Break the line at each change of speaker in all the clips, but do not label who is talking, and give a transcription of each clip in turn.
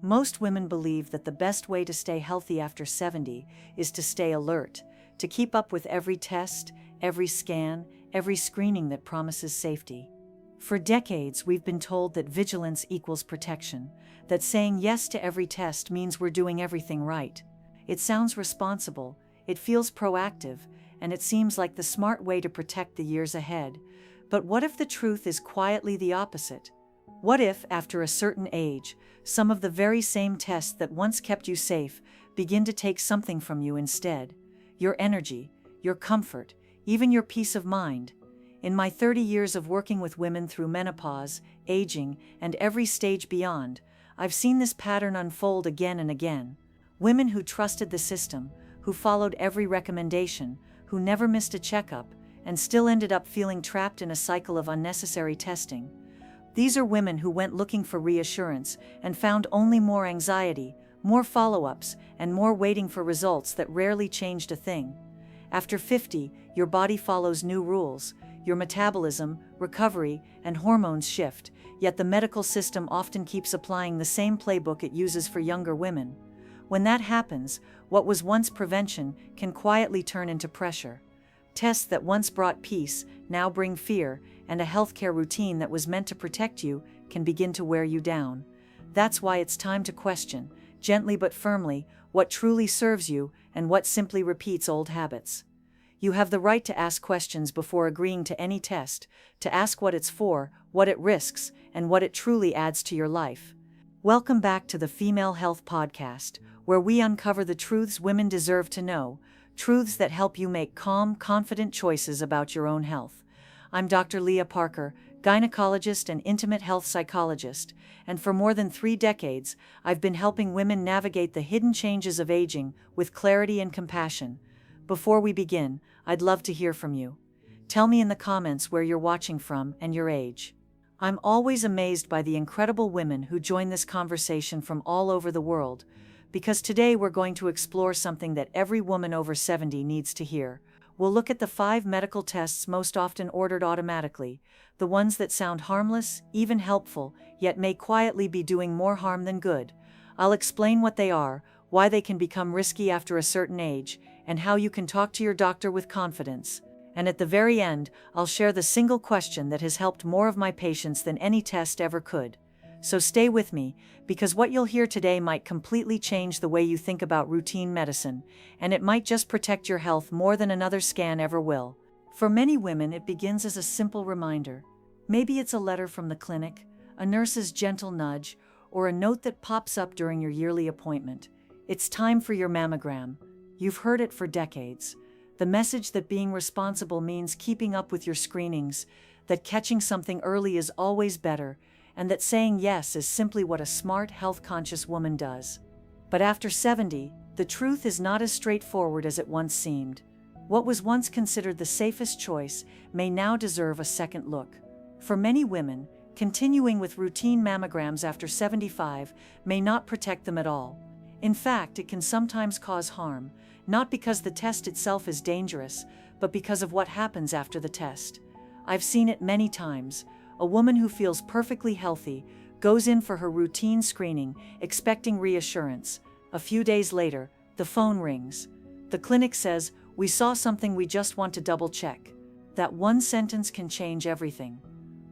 Most women believe that the best way to stay healthy after 70 is to stay alert, to keep up with every test, every scan, every screening that promises safety. For decades, we've been told that vigilance equals protection, that saying yes to every test means we're doing everything right. It sounds responsible, it feels proactive, and it seems like the smart way to protect the years ahead. But what if the truth is quietly the opposite? What if, after a certain age, some of the very same tests that once kept you safe begin to take something from you instead? Your energy, your comfort, even your peace of mind. In my 30 years of working with women through menopause, aging, and every stage beyond, I've seen this pattern unfold again and again. Women who trusted the system, who followed every recommendation, who never missed a checkup, and still ended up feeling trapped in a cycle of unnecessary testing. These are women who went looking for reassurance and found only more anxiety, more follow-ups, and more waiting for results that rarely changed a thing. After 50, your body follows new rules. Your metabolism, recovery, and hormones shift, yet the medical system often keeps applying the same playbook it uses for younger women. When that happens, what was once prevention can quietly turn into pressure. Tests that once brought peace now bring fear, and a healthcare routine that was meant to protect you can begin to wear you down. That's why it's time to question, gently but firmly, what truly serves you and what simply repeats old habits. You have the right to ask questions before agreeing to any test, to ask what it's for, what it risks, and what it truly adds to your life. Welcome back to the Female Health Podcast, where we uncover the truths women deserve to know, truths that help you make calm, confident choices about your own health. I'm Dr. Lia Parker, gynecologist and intimate health psychologist, and for more than 3 decades, I've been helping women navigate the hidden changes of aging with clarity and compassion. Before we begin, I'd love to hear from you. Tell me in the comments where you're watching from and your age. I'm always amazed by the incredible women who join this conversation from all over the world, because today we're going to explore something that every woman over 70 needs to hear. We'll look at the 5 medical tests most often ordered automatically, the ones that sound harmless, even helpful, yet may quietly be doing more harm than good. I'll explain what they are, why they can become risky after a certain age, and how you can talk to your doctor with confidence. And at the very end, I'll share the single question that has helped more of my patients than any test ever could. So stay with me, because what you'll hear today might completely change the way you think about routine medicine, and it might just protect your health more than another scan ever will. For many women, it begins as a simple reminder. Maybe it's a letter from the clinic, a nurse's gentle nudge, or a note that pops up during your yearly appointment. It's time for your mammogram. You've heard it for decades. The message that being responsible means keeping up with your screenings, that catching something early is always better, and that saying yes is simply what a smart, health-conscious woman does. But after 70, the truth is not as straightforward as it once seemed. What was once considered the safest choice may now deserve a second look. For many women, continuing with routine mammograms after 75 may not protect them at all. In fact, it can sometimes cause harm, not because the test itself is dangerous, but because of what happens after the test. I've seen it many times. A woman who feels perfectly healthy goes in for her routine screening, expecting reassurance. A few days later, the phone rings. The clinic says, "We saw something, we just want to double check." That one sentence can change everything.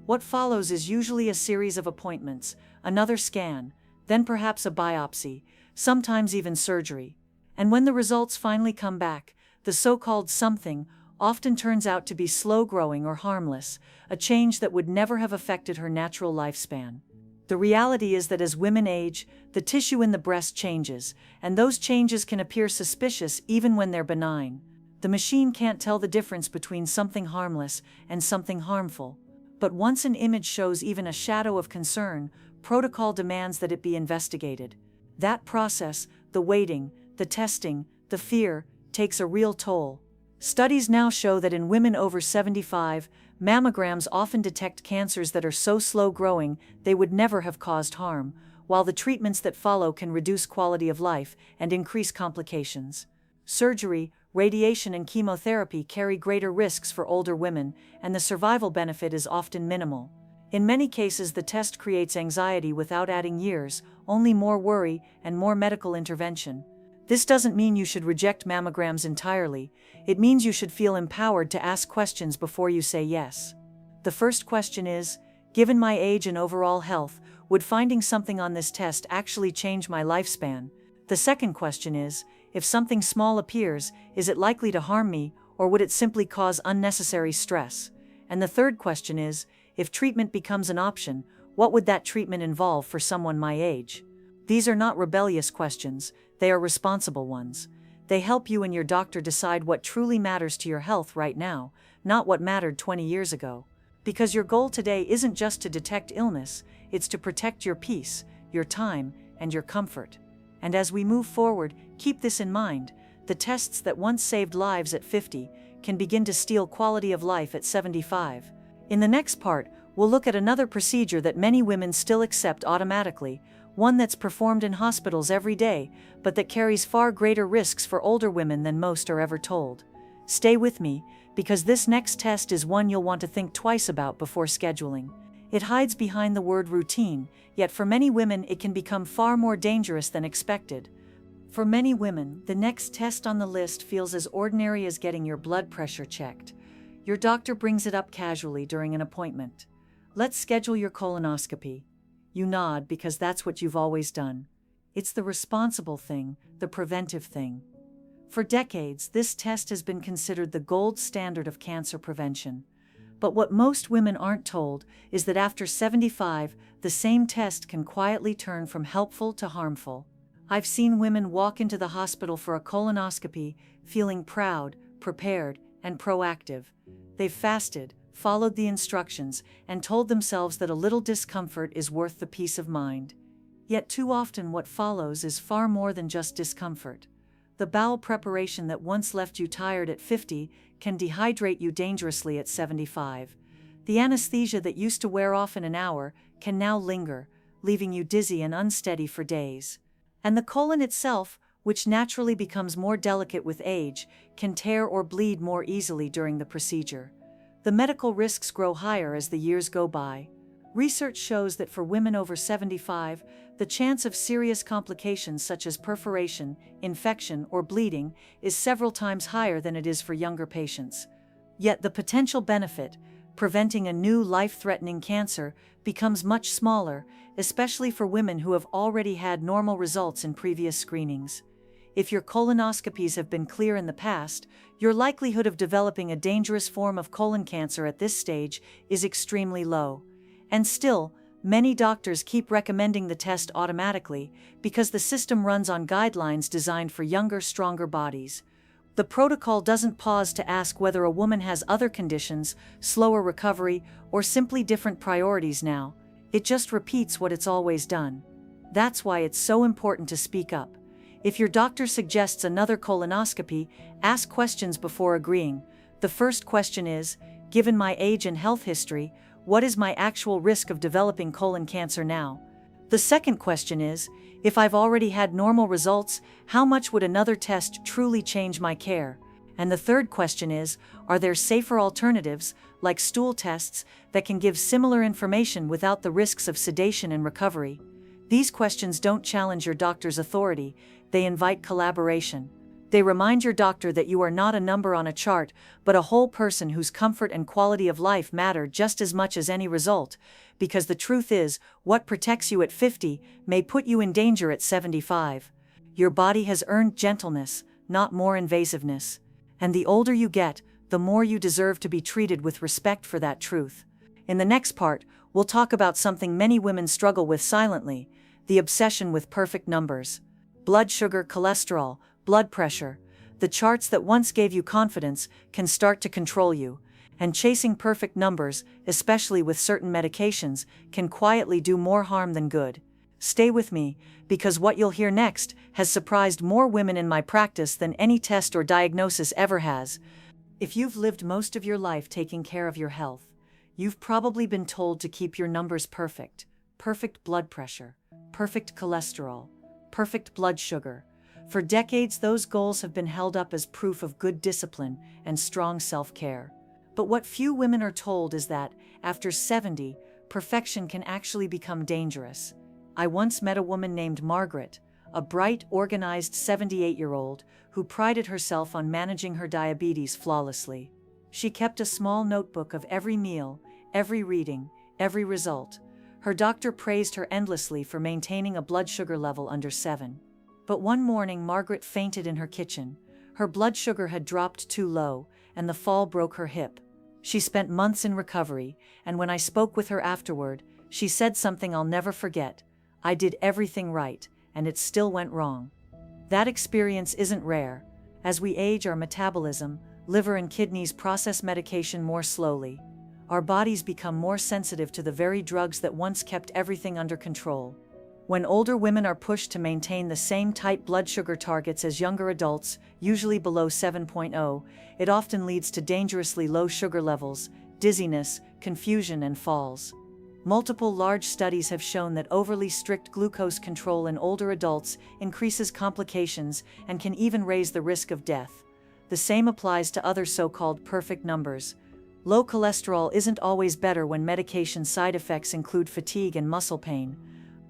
What follows is usually a series of appointments, another scan, then perhaps a biopsy, sometimes even surgery. And when the results finally come back, the so-called something often turns out to be slow-growing or harmless, a change that would never have affected her natural lifespan. The reality is that as women age, the tissue in the breast changes, and those changes can appear suspicious even when they're benign. The machine can't tell the difference between something harmless and something harmful. But once an image shows even a shadow of concern, protocol demands that it be investigated. That process, the waiting, the testing, the fear, takes a real toll. Studies now show that in women over 75, mammograms often detect cancers that are so slow-growing they would never have caused harm, while the treatments that follow can reduce quality of life and increase complications. Surgery, radiation, and chemotherapy carry greater risks for older women, and the survival benefit is often minimal. In many cases, the test creates anxiety without adding years, only more worry and more medical intervention. This doesn't mean you should reject mammograms entirely. It means you should feel empowered to ask questions before you say yes. The first question is, given my age and overall health, would finding something on this test actually change my lifespan? The second question is, if something small appears, is it likely to harm me, or would it simply cause unnecessary stress? And the third question is, if treatment becomes an option, what would that treatment involve for someone my age? These are not rebellious questions, they are responsible ones. They help you and your doctor decide what truly matters to your health right now, not what mattered 20 years ago. Because your goal today isn't just to detect illness, it's to protect your peace, your time, and your comfort. And as we move forward, keep this in mind: the tests that once saved lives at 50 can begin to steal quality of life at 75. In the next part, we'll look at another procedure that many women still accept automatically, one that's performed in hospitals every day, but that carries far greater risks for older women than most are ever told. Stay with me, because this next test is one you'll want to think twice about before scheduling. It hides behind the word routine, yet for many women it can become far more dangerous than expected. For many women, the next test on the list feels as ordinary as getting your blood pressure checked. Your doctor brings it up casually during an appointment. Let's schedule your colonoscopy. You nod because that's what you've always done. It's the responsible thing, the preventive thing. For decades, this test has been considered the gold standard of cancer prevention. But what most women aren't told is that after 75, the same test can quietly turn from helpful to harmful. I've seen women walk into the hospital for a colonoscopy feeling proud, prepared, and proactive. They've fasted, followed the instructions, and told themselves that a little discomfort is worth the peace of mind. Yet too often what follows is far more than just discomfort. The bowel preparation that once left you tired at 50 can dehydrate you dangerously at 75. The anesthesia that used to wear off in an hour can now linger, leaving you dizzy and unsteady for days. And the colon itself, which naturally becomes more delicate with age, can tear or bleed more easily during the procedure. The medical risks grow higher as the years go by. Research shows that for women over 75, the chance of serious complications such as perforation, infection, or bleeding is several times higher than it is for younger patients. Yet the potential benefit, preventing a new life-threatening cancer, becomes much smaller, especially for women who have already had normal results in previous screenings. If your colonoscopies have been clear in the past, your likelihood of developing a dangerous form of colon cancer at this stage is extremely low. And still, many doctors keep recommending the test automatically because the system runs on guidelines designed for younger, stronger bodies. The protocol doesn't pause to ask whether a woman has other conditions, slower recovery, or simply different priorities now. It just repeats what it's always done. That's why it's so important to speak up. If your doctor suggests another colonoscopy, ask questions before agreeing. The first question is, given my age and health history, what is my actual risk of developing colon cancer now? The second question is, if I've already had normal results, how much would another test truly change my care? And the third question is, are there safer alternatives, like stool tests, that can give similar information without the risks of sedation and recovery? These questions don't challenge your doctor's authority, they invite collaboration. They remind your doctor that you are not a number on a chart, but a whole person whose comfort and quality of life matter just as much as any result, because the truth is, what protects you at 50 may put you in danger at 75. Your body has earned gentleness, not more invasiveness. And the older you get, the more you deserve to be treated with respect for that truth. In the next part, we'll talk about something many women struggle with silently: the obsession with perfect numbers. Blood sugar, cholesterol, blood pressure. The charts that once gave you confidence can start to control you. And chasing perfect numbers, especially with certain medications, can quietly do more harm than good. Stay with me, because what you'll hear next has surprised more women in my practice than any test or diagnosis ever has. If you've lived most of your life taking care of your health, you've probably been told to keep your numbers perfect. Perfect blood pressure, perfect cholesterol, perfect blood sugar. For decades, those goals have been held up as proof of good discipline and strong self-care. But what few women are told is that, after 70, perfection can actually become dangerous. I once met a woman named Margaret, a bright, organized 78-year-old who prided herself on managing her diabetes flawlessly. She kept a small notebook of every meal, every reading, every result. Her doctor praised her endlessly for maintaining a blood sugar level under 7. But one morning Margaret fainted in her kitchen. Her blood sugar had dropped too low, and the fall broke her hip. She spent months in recovery, and when I spoke with her afterward, she said something I'll never forget. I did everything right, and it still went wrong. That experience isn't rare. As we age, our metabolism, liver and kidneys process medication more slowly. Our bodies become more sensitive to the very drugs that once kept everything under control. When older women are pushed to maintain the same tight blood sugar targets as younger adults, usually below 7.0, it often leads to dangerously low sugar levels, dizziness, confusion, and falls. Multiple large studies have shown that overly strict glucose control in older adults increases complications and can even raise the risk of death. The same applies to other so-called perfect numbers. Low cholesterol isn't always better when medication side effects include fatigue and muscle pain.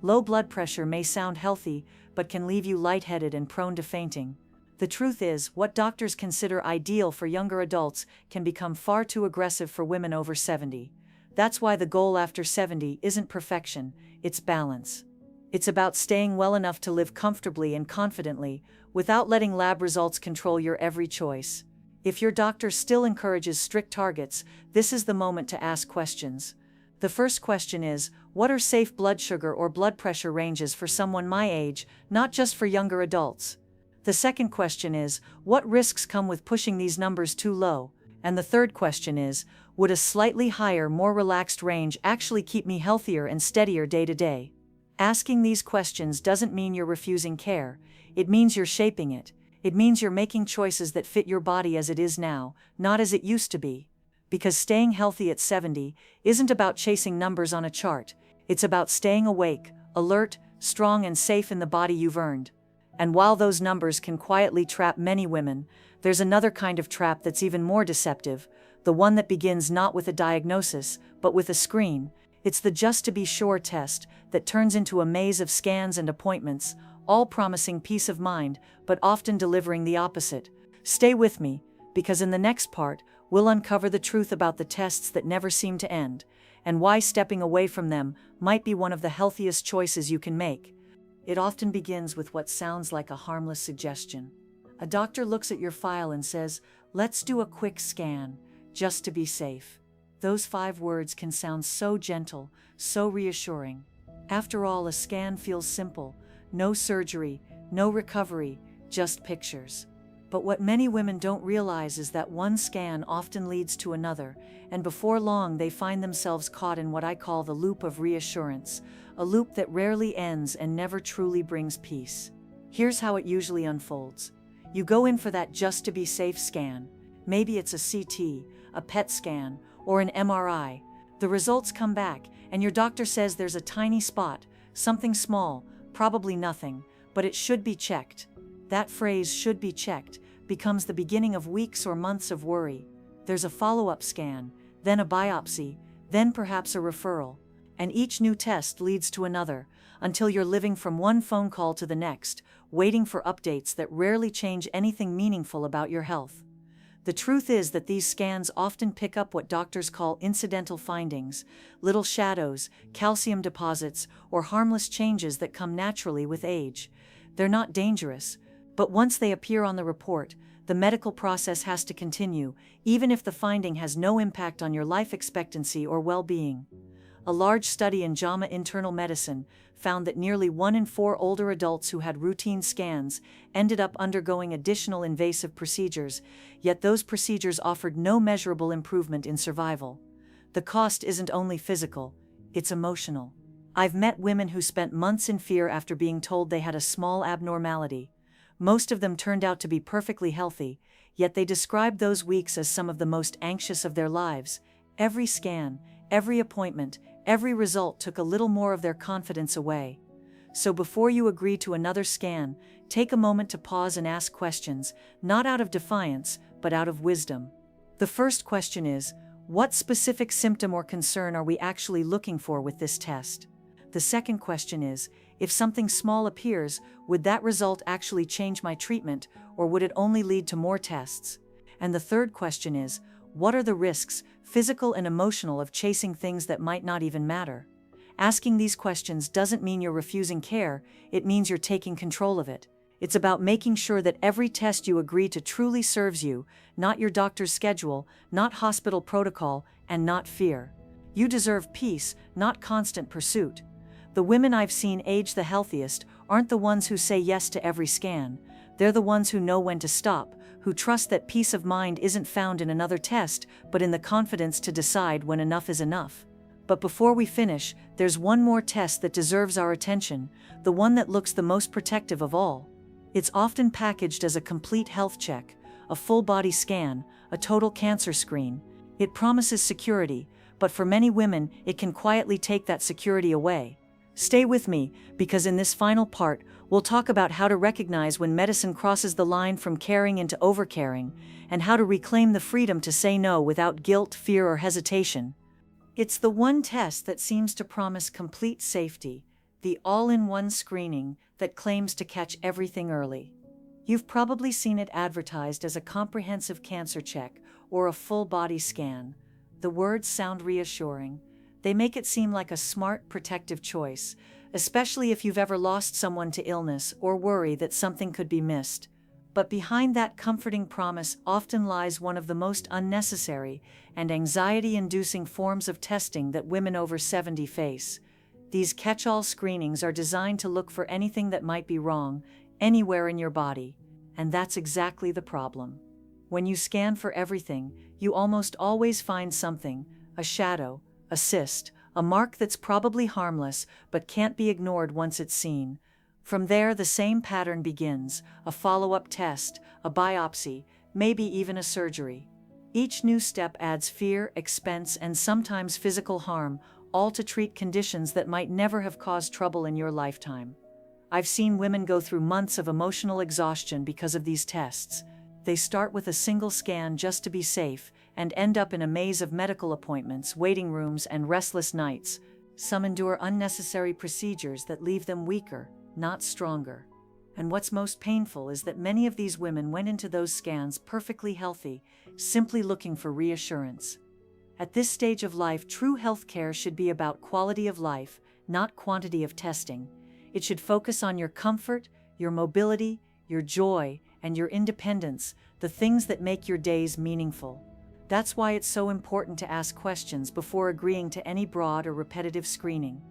Low blood pressure may sound healthy, but can leave you lightheaded and prone to fainting. The truth is, what doctors consider ideal for younger adults can become far too aggressive for women over 70. That's why the goal after 70 isn't perfection, it's balance. It's about staying well enough to live comfortably and confidently, without letting lab results control your every choice. If your doctor still encourages strict targets, this is the moment to ask questions. The first question is, what are safe blood sugar or blood pressure ranges for someone my age, not just for younger adults? The second question is, what risks come with pushing these numbers too low? And the third question is, would a slightly higher, more relaxed range actually keep me healthier and steadier day to day? Asking these questions doesn't mean you're refusing care. It means you're shaping it. It means you're making choices that fit your body as it is now, not as it used to be. Because staying healthy at 70 isn't about chasing numbers on a chart. It's about staying awake, alert, strong, and safe in the body you've earned. And while those numbers can quietly trap many women, there's another kind of trap that's even more deceptive, the one that begins not with a diagnosis, but with a screen. It's the just to be sure test that turns into a maze of scans and appointments, all promising peace of mind, but often delivering the opposite. Stay with me, because in the next part, we'll uncover the truth about the tests that never seem to end, and why stepping away from them might be one of the healthiest choices you can make. It often begins with what sounds like a harmless suggestion. A doctor looks at your file and says, "Let's do a quick scan, just to be safe." Those 5 words can sound so gentle, so reassuring. After all, a scan feels simple. No surgery, no recovery, just pictures. But what many women don't realize is that one scan often leads to another, and before long they find themselves caught in what I call the loop of reassurance, a loop that rarely ends and never truly brings peace. Here's how it usually unfolds. You go in for that just to be safe scan. Maybe it's a CT, a PET scan, or an MRI. The results come back, and your doctor says there's a tiny spot, something small, probably nothing, but it should be checked. That phrase, "should be checked," becomes the beginning of weeks or months of worry. There's a follow-up scan, then a biopsy, then perhaps a referral. And each new test leads to another, until you're living from one phone call to the next, waiting for updates that rarely change anything meaningful about your health. The truth is that these scans often pick up what doctors call incidental findings, little shadows, calcium deposits, or harmless changes that come naturally with age. They're not dangerous, but once they appear on the report, the medical process has to continue, even if the finding has no impact on your life expectancy or well-being. A large study in JAMA Internal Medicine found that nearly 1 in 4 older adults who had routine scans ended up undergoing additional invasive procedures, yet those procedures offered no measurable improvement in survival. The cost isn't only physical, it's emotional. I've met women who spent months in fear after being told they had a small abnormality. Most of them turned out to be perfectly healthy, yet they described those weeks as some of the most anxious of their lives. Every scan, every appointment, every result took a little more of their confidence away. So before you agree to another scan, take a moment to pause and ask questions, not out of defiance, but out of wisdom. The first question is, What specific symptom or concern are we actually looking for with this test? The second question is, if something small appears, would that result actually change my treatment, or would it only lead to more tests? And the third question is, what are the risks, physical and emotional, of chasing things that might not even matter? Asking these questions doesn't mean you're refusing care, it means you're taking control of it. It's about making sure that every test you agree to truly serves you, not your doctor's schedule, not hospital protocol, and not fear. You deserve peace, not constant pursuit. The women I've seen age the healthiest aren't the ones who say yes to every scan. They're the ones who know when to stop, who trust that peace of mind isn't found in another test, but in the confidence to decide when enough is enough. But before we finish, there's one more test that deserves our attention, the one that looks the most protective of all. It's often packaged as a complete health check, a full-body scan, a total cancer screen. It promises security, but for many women, it can quietly take that security away. Stay with me, because in this final part, we'll talk about how to recognize when medicine crosses the line from caring into overcaring, and how to reclaim the freedom to say no without guilt, fear, or hesitation. It's the one test that seems to promise complete safety, the all-in-one screening that claims to catch everything early. You've probably seen it advertised as a comprehensive cancer check or a full-body scan. The words sound reassuring. They make it seem like a smart, protective choice, especially if you've ever lost someone to illness or worry that something could be missed. But behind that comforting promise often lies one of the most unnecessary and anxiety-inducing forms of testing that women over 70 face. These catch-all screenings are designed to look for anything that might be wrong, anywhere in your body. And that's exactly the problem. When you scan for everything, you almost always find something, a shadow, a cyst, a mark that's probably harmless but can't be ignored once it's seen. From there, the same pattern begins, a follow-up test, a biopsy, maybe even a surgery. Each new step adds fear, expense, and sometimes physical harm, all to treat conditions that might never have caused trouble in your lifetime. I've seen women go through months of emotional exhaustion because of these tests. They start with a single scan just to be safe, and end up in a maze of medical appointments, waiting rooms, and restless nights. Some endure unnecessary procedures that leave them weaker, not stronger. And what's most painful is that many of these women went into those scans perfectly healthy, simply looking for reassurance. At this stage of life, true health care should be about quality of life, not quantity of testing. It should focus on your comfort, your mobility, your joy, and your independence, the things that make your days meaningful. That's why it's so important to ask questions before agreeing to any broad or repetitive screening.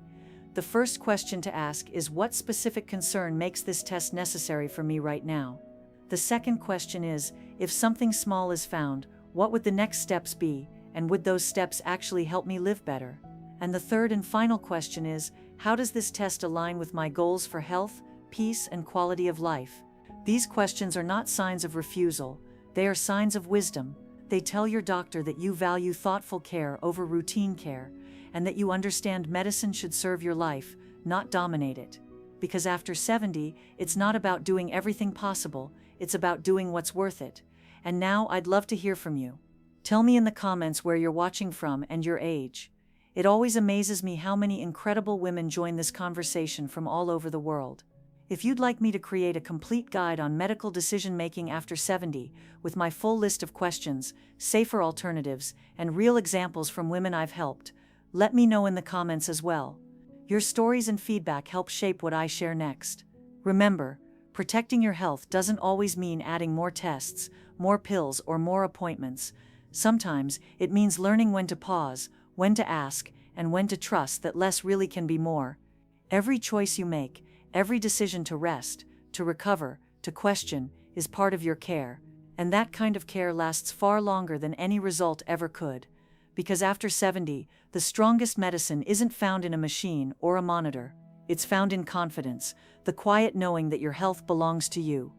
The first question to ask is, what specific concern makes this test necessary for me right now? The second question is, if something small is found, what would the next steps be, and would those steps actually help me live better? And the third and final question is, how does this test align with my goals for health, peace, and quality of life? These questions are not signs of refusal, they are signs of wisdom. They tell your doctor that you value thoughtful care over routine care, and that you understand medicine should serve your life, not dominate it. Because after 70, it's not about doing everything possible, it's about doing what's worth it. And now I'd love to hear from you. Tell me in the comments where you're watching from and your age. It always amazes me how many incredible women join this conversation from all over the world. If you'd like me to create a complete guide on medical decision-making after 70, with my full list of questions, safer alternatives, and real examples from women I've helped, let me know in the comments as well. Your stories and feedback help shape what I share next. Remember, protecting your health doesn't always mean adding more tests, more pills, or more appointments. Sometimes it means learning when to pause, when to ask, and when to trust that less really can be more. Every choice you make, every decision to rest, to recover, to question, is part of your care, and that kind of care lasts far longer than any result ever could. Because after 70, the strongest medicine isn't found in a machine or a monitor. It's found in confidence, the quiet knowing that your health belongs to you.